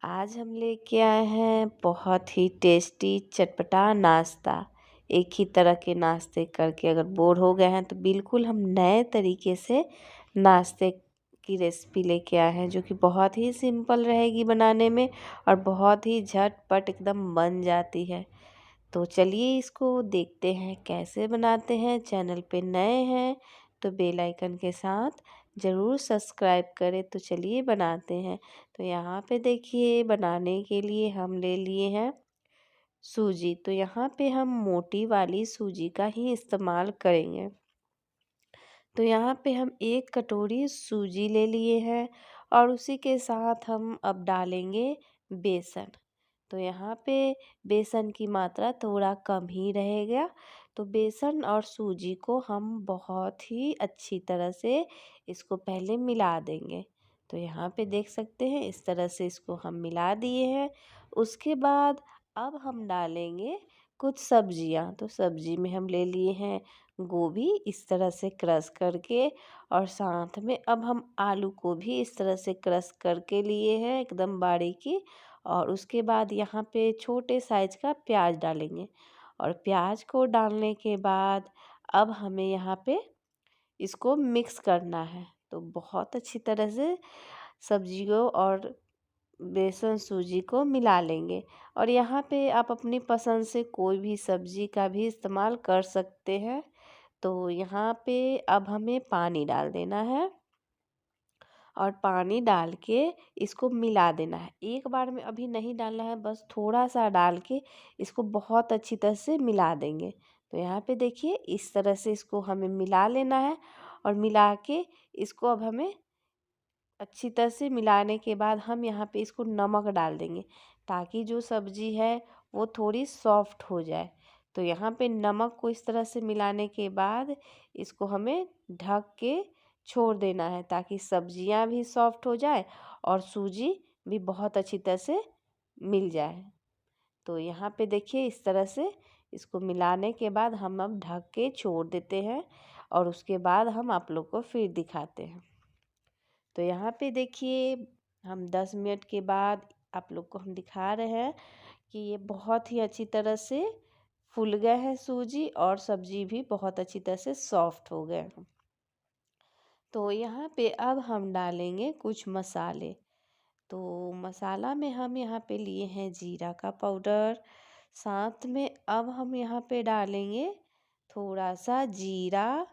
आज हम लेके आए हैं बहुत ही टेस्टी चटपटा नाश्ता। एक ही तरह के नाश्ते करके अगर बोर हो गए हैं तो बिल्कुल हम नए तरीके से नाश्ते की रेसिपी लेके आए हैं, जो कि बहुत ही सिंपल रहेगी बनाने में और बहुत ही झटपट एकदम बन जाती है। तो चलिए इसको देखते हैं कैसे बनाते हैं। चैनल पे नए हैं तो बेल आइकन के साथ ज़रूर सब्सक्राइब करें। तो चलिए बनाते हैं। तो यहाँ पे देखिए, बनाने के लिए हम ले लिए हैं सूजी। तो यहाँ पे हम मोटी वाली सूजी का ही इस्तेमाल करेंगे। तो यहाँ पे हम 1 कटोरी सूजी ले लिए हैं और उसी के साथ हम अब डालेंगे बेसन। तो यहाँ पे बेसन की मात्रा थोड़ा कम ही रहेगा। तो बेसन और सूजी को हम बहुत ही अच्छी तरह से इसको पहले मिला देंगे। तो यहाँ पे देख सकते हैं, इस तरह से इसको हम मिला दिए हैं। उसके बाद अब हम डालेंगे कुछ सब्जियाँ। तो सब्जी में हम ले लिए हैं गोभी, इस तरह से क्रश करके, और साथ में अब हम आलू को भी इस तरह से क्रश करके लिए हैं एकदम बारीकी। और उसके बाद यहाँ पे छोटे साइज का प्याज डालेंगे। और प्याज को डालने के बाद अब हमें यहाँ पे इसको मिक्स करना है। तो बहुत अच्छी तरह से सब्जियों और बेसन सूजी को मिला लेंगे। और यहाँ पे आप अपनी पसंद से कोई भी सब्जी का भी इस्तेमाल कर सकते हैं। तो यहाँ पे अब हमें पानी डाल देना है और पानी डाल के इसको मिला देना है। एक बार में अभी नहीं डालना है, बस थोड़ा सा डाल के इसको बहुत अच्छी तरह से मिला देंगे। तो यहाँ पे देखिए, इस तरह से इसको हमें मिला लेना है। और मिला के इसको अब हमें अच्छी तरह से मिलाने के बाद हम यहाँ पे इसको नमक डाल देंगे, ताकि जो सब्जी है वो थोड़ी सॉफ्ट हो जाए। तो यहाँ पे नमक को इस तरह से मिलाने के बाद इसको हमें ढक के छोड़ देना है, ताकि सब्जियाँ भी सॉफ्ट हो जाए और सूजी भी बहुत अच्छी तरह से मिल जाए। तो यहाँ पे देखिए, इस तरह से इसको मिलाने के बाद हम अब ढक के छोड़ देते हैं। और उसके बाद हम आप लोग को फिर दिखाते हैं। तो यहाँ पे देखिए, हम 10 मिनट के बाद आप लोग को हम दिखा रहे हैं कि ये बहुत ही अच्छी तरह से फूल गए हैं सूजी, और सब्जी भी बहुत अच्छी तरह से सॉफ्ट हो गए हैं। तो यहाँ पे अब हम डालेंगे कुछ मसाले। तो मसाला में हम यहाँ पे लिए हैं जीरा का पाउडर। साथ में अब हम यहाँ पे डालेंगे थोड़ा सा जीरा,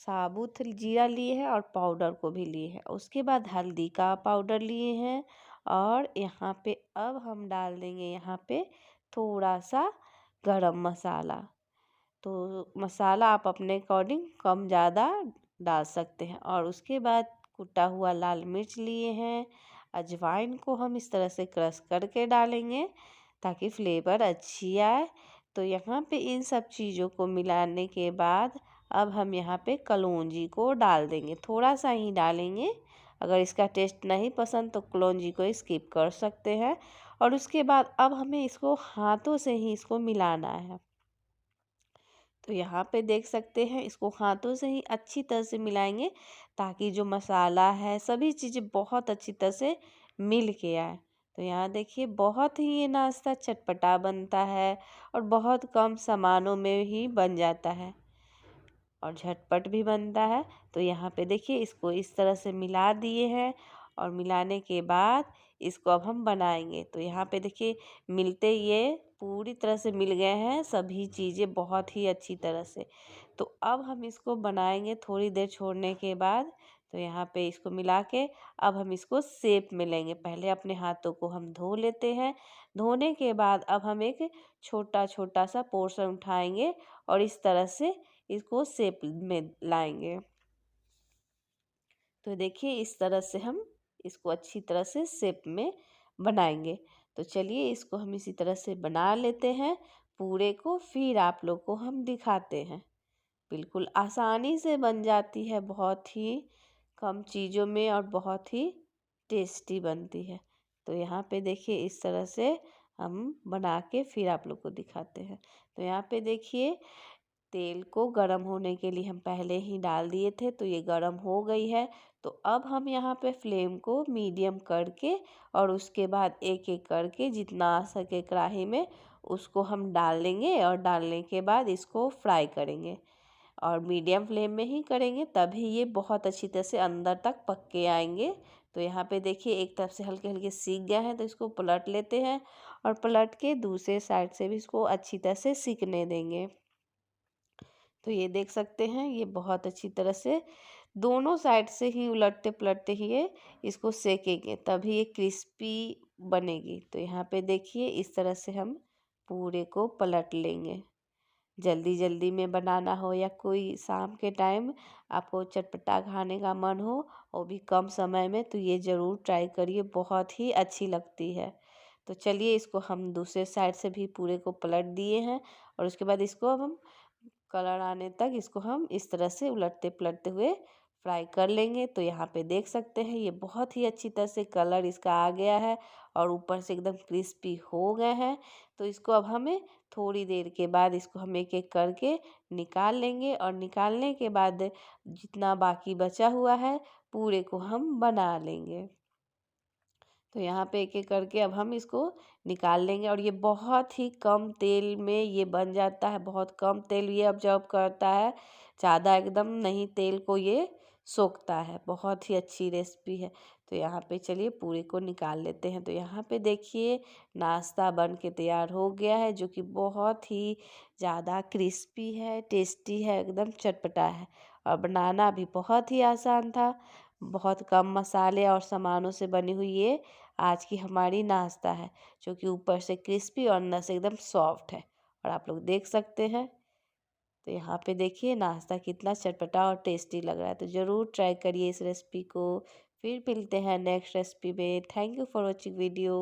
साबुत जीरा लिए हैं और पाउडर को भी लिए हैं। उसके बाद हल्दी का पाउडर लिए हैं। और यहाँ पे अब हम डाल देंगे यहाँ पे थोड़ा सा गरम मसाला। तो मसाला आप अपने अकॉर्डिंग कम ज़्यादा डाल सकते हैं। और उसके बाद कुटा हुआ लाल मिर्च लिए हैं। अजवाइन को हम इस तरह से क्रश करके डालेंगे, ताकि फ्लेवर अच्छी आए। तो यहाँ पे इन सब चीज़ों को मिलाने के बाद अब हम यहाँ पे कलौंजी को डाल देंगे, थोड़ा सा ही डालेंगे। अगर इसका टेस्ट नहीं पसंद तो कलौंजी को स्किप कर सकते हैं। और उसके बाद अब हमें इसको हाथों से ही इसको मिलाना है। तो यहाँ पे देख सकते हैं, इसको हाथों से ही अच्छी तरह से मिलाएंगे, ताकि जो मसाला है सभी चीज़ें बहुत अच्छी तरह से मिल के आए। तो यहाँ देखिए, बहुत ही ये नाश्ता चटपटा बनता है और बहुत कम सामानों में ही बन जाता है और झटपट भी बनता है। तो यहाँ पे देखिए, इसको इस तरह से मिला दिए हैं। और मिलाने के बाद इसको अब हम बनाएंगे। तो यहाँ पे देखिए, मिलते ये पूरी तरह से मिल गए हैं सभी चीज़ें बहुत ही अच्छी तरह से। तो अब हम इसको बनाएंगे थोड़ी देर छोड़ने के बाद। तो यहाँ पे इसको मिला के अब हम इसको शेप में लेंगे। पहले अपने हाथों को हम धो लेते हैं। धोने के बाद अब हम एक छोटा छोटा सा पोर्शन उठाएंगे और इस तरह से इसको शेप में लाएंगे। तो देखिए, इस तरह से हम इसको अच्छी तरह से शेप में बनाएंगे। तो चलिए, इसको हम इसी तरह से बना लेते हैं पूरे को, फिर आप लोग को हम दिखाते हैं। बिल्कुल आसानी से बन जाती है, बहुत ही कम चीज़ों में, और बहुत ही टेस्टी बनती है। तो यहाँ पे देखिए, इस तरह से हम बना के फिर आप लोग को दिखाते हैं। तो यहाँ पे देखिए, तेल को गरम होने के लिए हम पहले ही डाल दिए थे, तो ये गरम हो गई है। तो अब हम यहाँ पे फ्लेम को मीडियम करके और उसके बाद एक एक करके जितना आ सके कढ़ाई में उसको हम डाल लेंगे और डालने के बाद इसको फ्राई करेंगे और मीडियम फ्लेम में ही करेंगे, तभी ये बहुत अच्छी तरह से अंदर तक पक के आएंगे। तो यहाँ पे देखिए एक तरफ से हल्के हल्के सीख गया है, तो इसको पलट लेते हैं और पलट के दूसरे साइड से भी इसको अच्छी तरह से सीखने देंगे। तो ये देख सकते हैं ये बहुत अच्छी तरह से दोनों साइड से ही उलटते पलटते ही ये इसको सेकेंगे, तभी ये क्रिस्पी बनेगी। तो यहाँ पे देखिए इस तरह से हम पूरे को पलट लेंगे। जल्दी जल्दी में बनाना हो या कोई शाम के टाइम आपको चटपटा खाने का मन हो वो भी कम समय में, तो ये ज़रूर ट्राई करिए, बहुत ही अच्छी लगती है। तो चलिए इसको हम दूसरे साइड से भी पूरे को पलट दिए हैं और उसके बाद इसको अब हम कलर आने तक इसको हम इस तरह से उलटते पलटते हुए फ्राई कर लेंगे। तो यहाँ पे देख सकते हैं ये बहुत ही अच्छी तरह से कलर इसका आ गया है और ऊपर से एकदम क्रिस्पी हो गए हैं। तो इसको अब हमें थोड़ी देर के बाद इसको हम एक एक करके निकाल लेंगे और निकालने के बाद जितना बाकी बचा हुआ है पूरे को हम बना लेंगे। तो यहाँ पे एक एक करके अब हम इसको निकाल लेंगे और ये बहुत ही कम तेल में ये बन जाता है, बहुत कम तेल ये ऑब्जर्व करता है, ज़्यादा एकदम नहीं तेल को ये सोखता है। बहुत ही अच्छी रेसिपी है। तो यहाँ पे चलिए पूरे को निकाल लेते हैं। तो यहाँ पे देखिए नाश्ता बन के तैयार हो गया है, जो कि बहुत ही ज़्यादा क्रिस्पी है, टेस्टी है, एकदम चटपटा है और बनाना भी बहुत ही आसान था। बहुत कम मसाले और सामानों से बनी हुई ये आज की हमारी नाश्ता है, जो कि ऊपर से क्रिस्पी और अंदर से एकदम सॉफ्ट है और आप लोग देख सकते हैं। तो यहाँ पे देखिए नाश्ता कितना चटपटा और टेस्टी लग रहा है। तो ज़रूर ट्राई करिए इस रेसिपी को। फिर मिलते हैं नेक्स्ट रेसिपी में। Thank you for watching video.